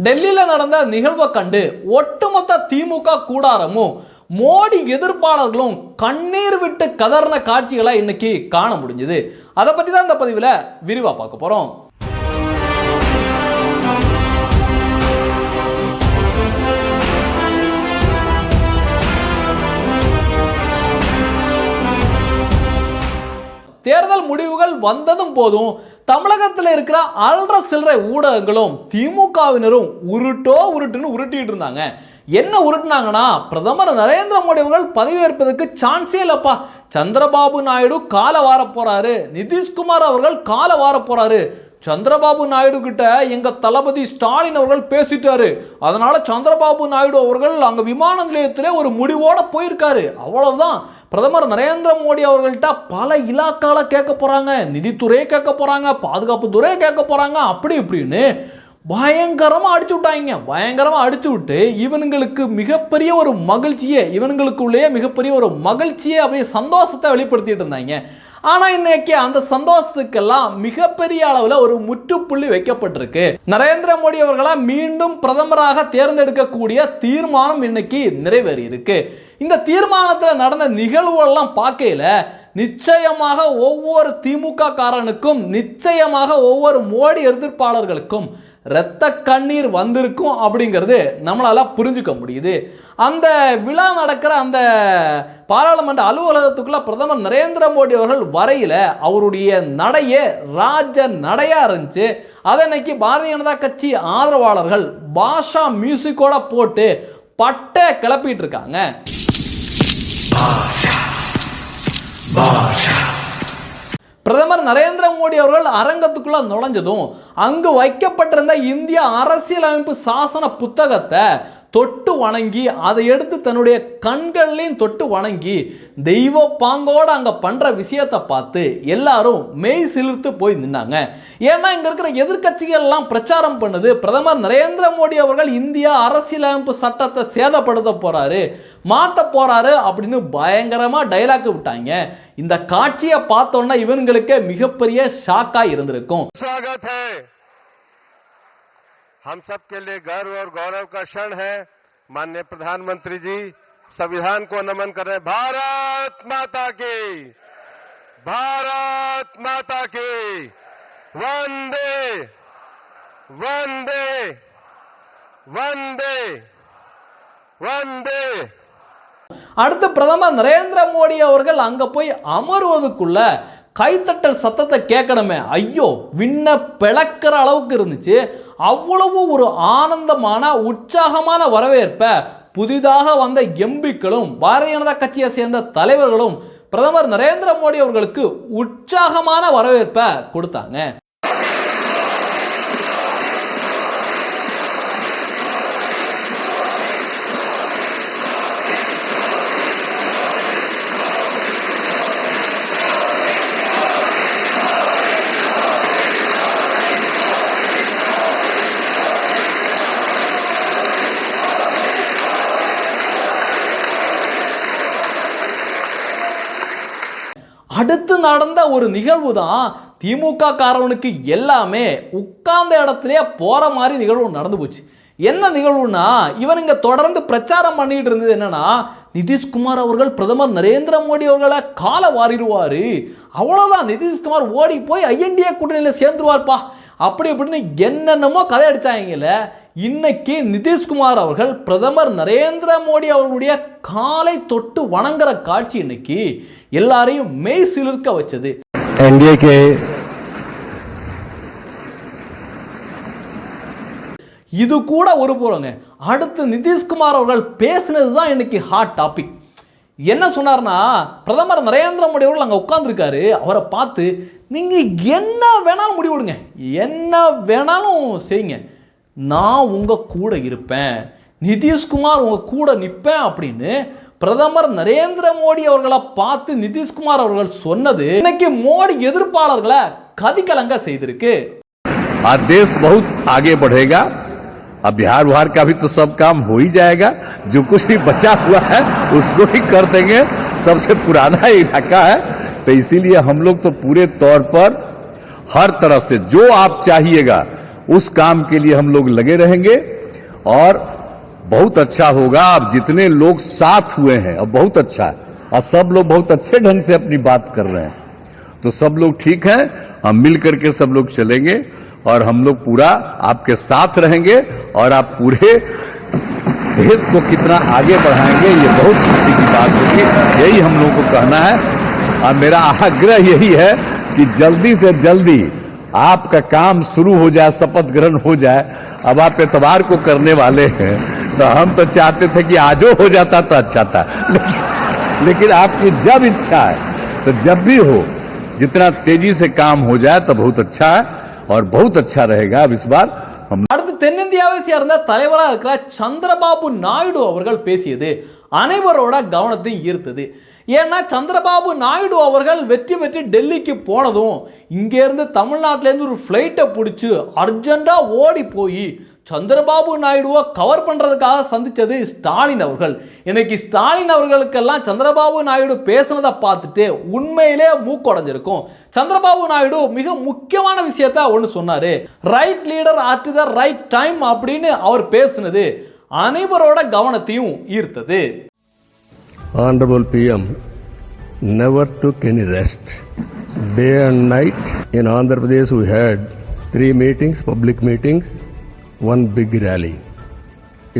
டெல்லியில நடந்த நிகழ்வை கண்டு ஒட்டுமொத்த திமுக கூடாரமும் மோடி எதிர்ப்பாளர்களும் கண்ணீர் விட்டு கதறின காட்சிகளை இன்னைக்கு காண முடிஞ்சது. அதை பற்றி தான் இந்த பதிவில் விரிவாக பார்க்க போறோம். தேர்தல் முடிவுகள் வந்ததும் போதும் தமிழகத்தில் இருக்கிற அல்ற சில்லறை ஊடகங்களும் திமுகவினரும் உருட்டுன்னு உருட்டிட்டு இருந்தாங்க. என்ன உருட்டுனாங்கன்னா, பிரதமர் நரேந்திர மோடி அவர்கள் பதவியேற்பதற்கு சான்ஸே இல்லப்பா, சந்திரபாபு நாயுடு கால வார போறாரு, நிதிஷ்குமார் அவர்கள் கால வார போறாரு, சந்திரபாபு நாயுடு கிட்ட எங்க தளபதி ஸ்டாலின் அவர்கள் பேசிட்டாரு, அதனால சந்திரபாபு நாயுடு அவர்கள் அங்க விமான நிலையத்திலே ஒரு முடிவோட போயிருக்காரு, அவ்வளவுதான். பிரதமர் நரேந்திர மோடி அவர்கள்ட்ட பல இலாக்கால கேட்க போறாங்க, நிதித்துறையை கேட்க போறாங்க, பாதுகாப்பு துறையை கேட்க போறாங்க, அப்படி இப்படின்னு பயங்கரமா அடிச்சு விட்டாங்க. பயங்கரமா அடிச்சு விட்டு இவனுங்களுக்கு மிகப்பெரிய ஒரு மகிழ்ச்சியை, இவனுங்களுக்குள்ளேயே மிகப்பெரிய ஒரு மகிழ்ச்சியை, அப்படியே சந்தோஷத்தை வெளிப்படுத்திட்டு இருந்தாங்க. ஆனால் இன்னைக்கு அந்த சந்தோஷத்துக்கெல்லாம் மிகப்பெரிய அளவில் ஒரு முற்றுப்புள்ளி வைக்கப்பட்டிருக்கு. நரேந்திர மோடி அவர்களா மீண்டும் பிரதமராக தேர்ந்தெடுக்கக்கூடிய தீர்மானம் இன்னைக்கு நிறைவேறி இருக்கு. இந்த தீர்மானத்தில் நடந்த நிகழ்வுகள்லாம் பார்க்கையில நிச்சயமாக ஒவ்வொரு திமுக காரனுக்கும், நிச்சயமாக ஒவ்வொரு மோடி எதிர்ப்பாளர்களுக்கும் இரத்த கண்ணீர் வந்திருக்கும் அப்படிங்கிறது நம்மளால புரிஞ்சுக்க முடியுது. அந்த விழா நடக்கிற அந்த பாராளுமன்ற அலுவலகத்துக்குள்ள பிரதமர் நரேந்திர மோடி அவர்கள் வரையில அவருடைய நடையே ராஜ நடையா இருந்துச்சு. அதை இன்னைக்கு பாரதிய ஜனதா கட்சி ஆதரவாளர்கள் பாஷா மியூசிக்கோட போட்டு பட்டை கிளப்பிட்டு இருக்காங்க. பிரதமர் நரேந்திர மோடி அவர்கள் அரங்கத்துக்குள்ள நுழைஞ்சதும் அங்கு வைக்கப்பட்டிருந்த இந்திய அரசியலமைப்பு சாசன புத்தகத்தை தொட்டு வணங்கி, அதை எடுத்து தன்னுடைய கண்கள்லையும் தொட்டு வணங்கி தெய்வ பாங்கோட அங்க பண்ற விஷயத்தை பார்த்து எல்லாரும் மெய் சிலிர்த்து போய் நின்னாங்க. ஏன்னா இங்க இருக்கிற எதிர்கட்சிகள் எல்லாம் பிரச்சாரம் பண்ணுது, பிரதமர் நரேந்திர மோடி அவர்கள் இந்திய அரசியலமைப்பு சட்டத்தை சேதப்படுத்த போறாரு, மாத்த போறாரு அப்படின்னு பயங்கரமா டைலாக் விட்டாங்க. இந்த காட்சியை பார்த்தோன்னா இவங்களுக்கு மிகப்பெரிய ஷாக்கா இருந்திருக்கும். हम सबके लिए गर्व और गौरव का क्षण है। माननीय प्रधानमंत्री जी संविधान को नमन कर रहे हैं। भारत माता की, भारत माता की, वंदे वंदे वंदे वंदे। அடுத்து பிரதமர் நரேந்திர மோடி அவர்கள் அங்க போய் அமர்வதுக்குள்ள கைத்தட்டல் சத்தத்தை கேட்கணுமே, ஐயோ விண்ண பிளக்கிற அளவுக்கு இருந்துச்சு. அவ்வளவு ஒரு ஆனந்தமான உற்சாகமான வரவேற்ப புதிதாக வந்த எம்பிக்களும் பாரதிய ஜனதா கட்சியை சேர்ந்த தலைவர்களும் பிரதமர் நரேந்திர மோடி அவர்களுக்கு உற்சாகமான வரவேற்பை கொடுத்தாங்க. அடுத்து நடந்த ஒரு நிகழ்வு தான் திமுக காரனுக்கு எல்லாமே உட்கார்ந்த இடத்துலயே போற மாதிரி நிகழ்வு நடந்து போச்சு. என்ன நிகழ்வுனா, இவனுங்க தொடர்ந்து பிரச்சாரம் பண்ணிட்டு இருந்தது என்னன்னா, நிதிஷ்குமார் அவர்கள் பிரதமர் நரேந்திர மோடி அவர்களை கால வாரிடுவாரு, அவ்வளவுதான், நிதிஷ்குமார் ஓடி போய் ஐஎன்டிஏ கூட்டணியில சேர்ந்துருவார்ப்பா, அப்படி இப்படின்னு என்னென்னமோ கதை அடிச்சாங்கல்ல. இன்னைக்கு நிதிஷ்குமார் அவர்கள் பிரதமர் நரேந்திர மோடி அவர்களுடைய காலை தொட்டு வணங்குற காட்சி இன்னைக்கு எல்லாரையும் மெய் சிலிர்க்க வச்சது. என்டிஏ இது கூட ஒரு புறங்க. அடுத்து நிதிஷ்குமார் அவர்கள் பேசினது தான் இன்னைக்கு ஹாட் டாபிக். என்ன சொன்னார்னா, பிரதமர் நரேந்திர மோடி அவர்கள் அங்கே உட்கார்ந்துருக்காரு, அவரை பார்த்து நீங்க என்ன வேணாலும் முடிவெடுங்க, என்ன வேணாலும் செய்யுங்க, நான் உங்க கூட இருப்பேன், நிதிஷ்குமார் உங்க கூட நிற்பேன் அப்படின்னு பிரதமர் நரேந்திர மோடி அவர்களை பார்த்து நிதிஷ்குமார் அவர்கள் சொன்னது இன்னைக்கு மோடி எதிர்ப்பாளர்களை கதிகலங்க செய்திருக்கு. देश बहुत आगे बढ़ेगा। अब बिहार का भी तो सब काम हो ही जाएगा, जो कुछ भी बचा हुआ है उसको ही कर देंगे। सबसे पुराना इलाका है, तो इसीलिए हम लोग तो पूरे तौर पर हर तरह से जो आप चाहिएगा उस काम के लिए हम लोग लगे रहेंगे और बहुत अच्छा होगा। अब जितने लोग साथ हुए हैं अब बहुत अच्छा है और सब लोग बहुत अच्छे ढंग से अपनी बात कर रहे हैं, तो सब लोग ठीक हैं। हम मिल करके सब लोग चलेंगे और हम लोग पूरा आपके साथ रहेंगे और आप पूरे देश को कितना आगे बढ़ाएंगे ये बहुत खुशी की बात होगी। यही हम लोगों को कहना है और मेरा आग्रह यही है कि जल्दी से जल्दी आपका काम शुरू हो जाए, शपथ ग्रहण हो जाए। अब आप एतवार को करने वाले हैं तो हम तो चाहते थे कि आजो हो जाता तो अच्छा था, लेकिन आपकी जब इच्छा है तो जब भी हो, जितना तेजी से काम हो जाए तो बहुत अच्छा है और बहुत अच्छा रहेगा। अब इस बार हम அடுத்து தென்னிந்தியாவை சேர்ந்த தலைவராக இருக்கிற சந்திரபாபு நாயுடு அவர்கள் பேசியது அனைவரோட கவனத்தையும் ஈர்த்தது. ஏன்னா சந்திரபாபு நாயுடு அவர்கள் வெற்றி பெற்று டெல்லிக்கு போனதும் இங்கேருந்து தமிழ்நாட்டிலேருந்து ஒரு ஃப்ளைட்டை பிடிச்சி அர்ஜென்ட்டாக ஓடி போய் சந்திரபாபு நாயுடுவை கவர் பண்ணுறதுக்காக சந்தித்தது ஸ்டாலின் அவர்கள். இன்னைக்கு ஸ்டாலின் அவர்களுக்கெல்லாம் சந்திரபாபு நாயுடு பேசுனதை பார்த்துட்டு உண்மையிலே மூக்குடைஞ்சிருக்கும். சந்திரபாபு நாயுடு மிக முக்கியமான விஷயத்த ஒன்று சொன்னார். Right leader at the right time அப்படின்னு அவர் பேசுனது அனைவரோட கவனத்தையும் ஈர்த்தது. Honorable PM never took any rest. Day and night in Andhra Pradesh we had 3 meetings, public meetings, 1 big rally.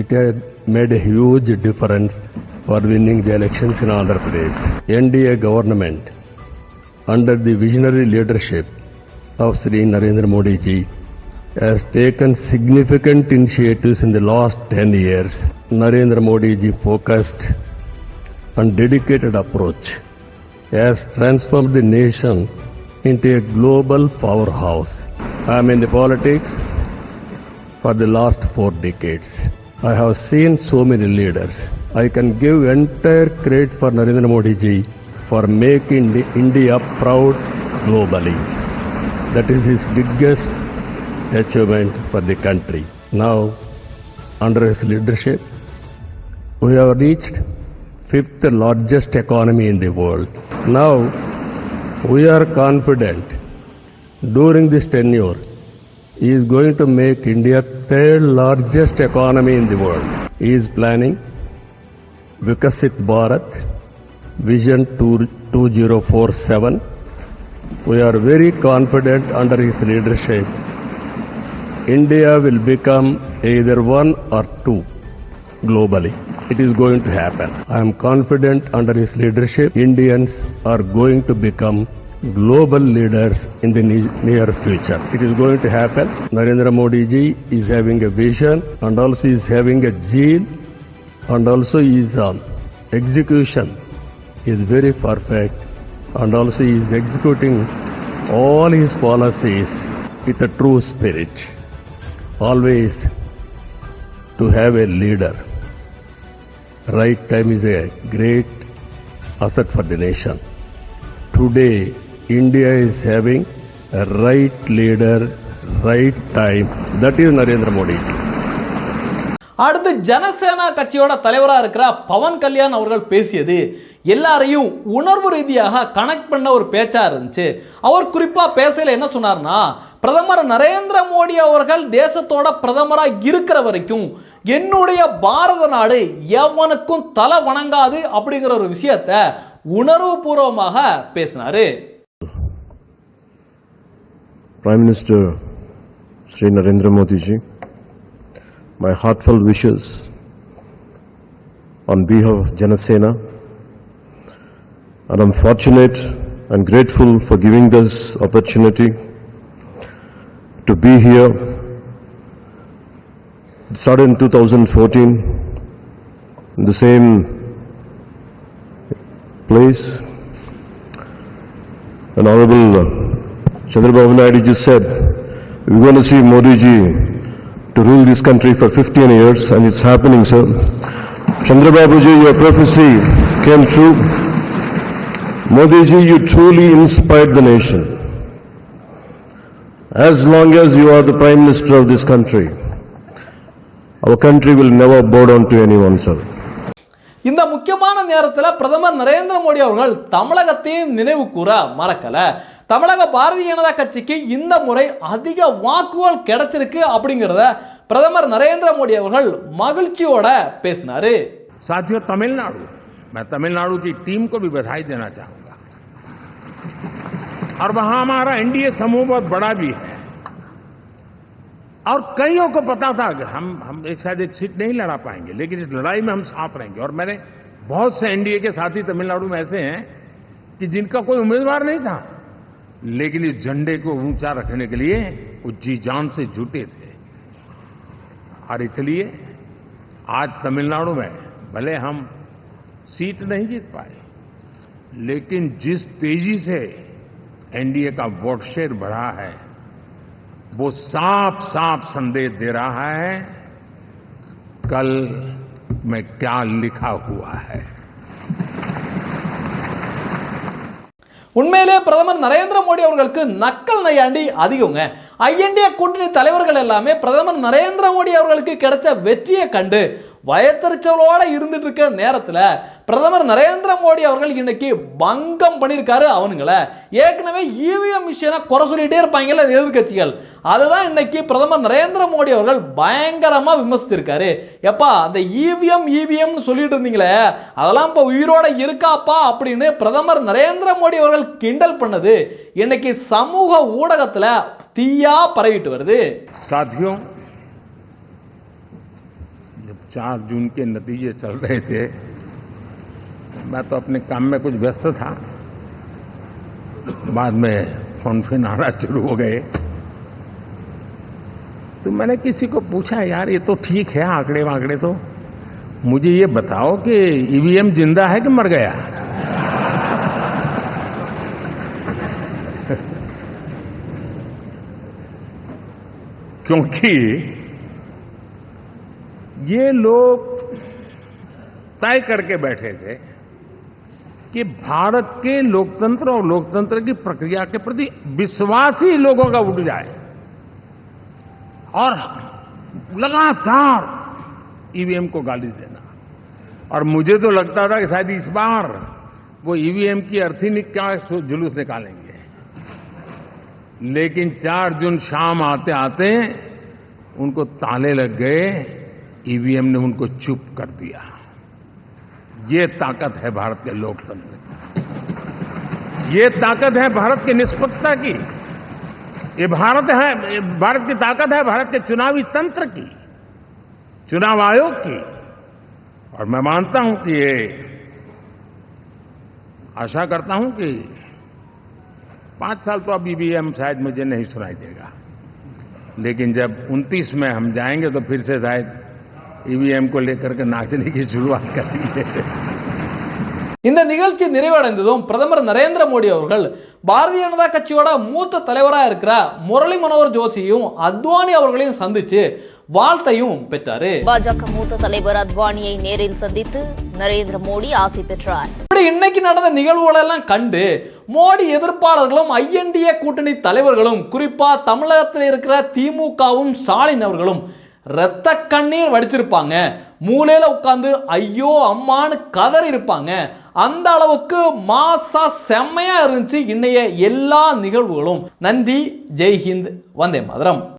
It had made a huge difference for winning the elections in Andhra Pradesh. NDA government under the visionary leadership of Sri Narendra Modi ji has taken significant initiatives in the last 10 years. Narendra Modi ji focused and dedicated approach has transformed the nation into a global powerhouse. I am in the politics for the last 4 decades. I have seen so many leaders. I can give entire credit for Narendra Modi ji for making India proud globally. That is his biggest achievement for the country. Now, under his leadership, we have reached 5th largest economy in the world. Now, we are confident during this tenure, he is going to make India 3rd largest economy in the world. He is planning Vikasit Bharat Vision 2047. We are very confident under his leadership, India will become either 1 or 2 globally. It is going to happen. I am confident under his leadership, Indians are going to become global leaders in the near future. It is going to happen. Narendra Modi ji is having a vision and also is having a zeal and also his execution is very perfect and also he is executing all his policies with a true spirit. Always to have a leader. Right time is a great asset for the nation. Today, India is having a right leader, right time. That is Narendra Modi. அடுத்து ஜனசேனா கட்சியோட தலைவராக இருக்கிற பவன் கல்யாண் அவர்கள் பேசியது எல்லாரையும் உணர்வு ரீதியாக connect பண்ண ஒரு பேச்சா இருந்துச்சு. அவர் குறிப்பா பேசல என்ன சொன்னார்னா, பிரதமர் நரேந்திர மோடி அவர்கள் தேசத்தோட பிரதமராக இருக்கிற வரைக்கும் என்னுடைய பாரத நாடு எவனுக்கும் தலை வணங்காது அப்படிங்கிற ஒரு விஷயத்தை உணர்வு பூர்வமாக பேசினாரு. Prime Minister Sri Narendra Modi ji, my heartfelt wishes on behalf of Janasena, and I'm fortunate and grateful for giving this opportunity to be here. It started in 2014 in the same place. And Honorable Chandrababu Naidu just said, we're going to see Modi ji to rule this country for 15 years, and it's happening, sir. Chandrababu ji, your prophecy came true. Modi ji, you truly inspired the nation. As long as you are the Prime Minister of this country, our country will never bow down to anyone, sir. இந்த முக்கியமான நேரத்தில் பிரதமர் நரேந்திர மோடி அவர்கள் தமிழகத்தையும் நினைவு கூற மறக்கல. தமிழக பாரதிய ஜனதா கட்சிக்கு இந்த முறை அதிக வாக்குகள் கிடைச்சிருக்கு அப்படிங்கிறத பிரதமர் நரேந்திர மோடி அவர்கள் மகிழ்ச்சியோட பேசினாரு. साथियों, तमिलनाडु, मैं तमिलनाडु की टीम को भी बधाई देना चाहूंगा और वहां हमारा एनडीए समूह बहुत बड़ा भी है और कईयों को पता था कि हम एक साथ एक सीट नहीं लड़ा पाएंगे, लेकिन इस लड़ाई में हम साथ रहेंगे. और मैंने बहुत से एनडीए के साथी तमिलनाडु में ऐसे हैं कि जिनका कोई उम्मीदवार नहीं था, लेकिन इस झंडे को ऊंचा रखने के लिए वो जी जान से जुटे थे. और इसलिए आज तमिलनाडु में भले हम सीट नहीं जीत पाए, लेकिन जिस तेजी से एनडीए का वोट शेयर बढ़ा है, वो साफ साफ संदेश दे रहा है कल में क्या लिखा हुआ है. உண்மையிலே பிரதமர் நரேந்திர மோடி அவர்களுக்கு நக்கல் நையாண்டி அதிகங்க. ஐஎன்டிஏ கூட்டணி தலைவர்கள் எல்லாமே பிரதமர் நரேந்திர மோடி அவர்களுக்கு கிடைச்ச வெற்றியை கண்டு வயத்தறிச்சலோட இருந்துட்டு இருக்க நேரத்தில் பிரதமர் நரேந்திர மோடி அவர்கள் இன்னைக்கு பங்கம் பண்ணியிருக்காரு அவனுங்களை. ஏற்கனவே இவிஎம் மிஷினை குறை சொல்லிட்டே இருப்பாங்கல்ல எதிர்கட்சிகள், அதுதான் இன்னைக்கு பிரதமர் நரேந்திர மோடி அவர்கள் பயங்கரமா விமர்சிச்சிருக்காரு. எப்பா அந்த இவிஎம் சொல்லிட்டு இருந்தீங்களே அதெல்லாம் இப்போ உயிரோட இருக்காப்பா அப்படின்னு பிரதமர் நரேந்திர மோடி அவர்கள் கிண்டல் பண்ணது இன்னைக்கு சமூக ஊடகத்துல தீயா பரவிட்டு வருது. साथियों, जब 4 जून के नतीजे चल रहे थे, मैं तो अपने काम में कुछ व्यस्त था. बाद में फोन आना शुरू हो गए, तो मैंने किसी को पूछा, यार ये तो ठीक है आंकड़े वांकड़े, तो मुझे ये बताओ कि ईवीएम जिंदा है कि मर गया. क्योंकि ये लोग तय करके बैठे थे कि भारत के लोकतंत्र और लोकतंत्र की प्रक्रिया के प्रति विश्वास ही लोगों का उठ जाए, और लगातार ईवीएम को गाली देना. और मुझे तो लगता था कि शायद इस बार वो ईवीएम की अर्थी क्या जुलूस निकालेंगे, लेकिन 4 जून शाम आते आते उनको ताले लग गए, ईवीएम ने उनको चुप कर दिया. ये ताकत है भारत के लोकतंत्र की, ये ताकत है भारत की निष्पक्षता की, ये भारत की ताकत है भारत के चुनावी तंत्र की, चुनाव आयोग की. और मैं मानता हूं कि ये आशा करता हूं कि 5 साल तो अब ईवीएम शायद मुझे नहीं सुनाई देगा, लेकिन जब 29 में हम जाएंगे तो फिर से शायद ईवीएम को लेकर के नाचने की शुरुआत करेंगे. இந்த நிகழ்ச்சி நிறைவடைந்ததும் பிரதமர் நரேந்திர மோடி அவர்கள் பாரதிய ஜனதா கட்சியோட மூத்த தலைவராக இருக்கிற முரளி மனோகர் ஜோஷியும் அத்வானி அவர்களையும் சந்திச்சு வாழ்த்தையும் பெற்றாரு. பாஜக மூத்த தலைவர் அத்வானியை நேரில் சந்தித்து நரேந்திர மோடி ஆசி பெற்றார். இப்படி இன்னைக்கு நடந்த நிகழ்வுகளெல்லாம் கண்டு மோடி எதிர்ப்பாளர்களும் ஐஎன்டிஏ கூட்டணி தலைவர்களும் குறிப்பா தமிழகத்தில் இருக்கிற திமுகவும் ஸ்டாலின் அவர்களும் ரத்த கண்ணீர் வடிச்சிருப்பாங்க. மூலையில உட்கார்ந்து ஐயோ அம்மான்னு கதறி இருப்பாங்க. அந்த அளவுக்கு மாசா செம்மையா இருந்துச்சு இன்னைய எல்லா நிகழ்வுகளும். நன்றி, ஜெய் ஹிந்த், வந்தே மாதரம்.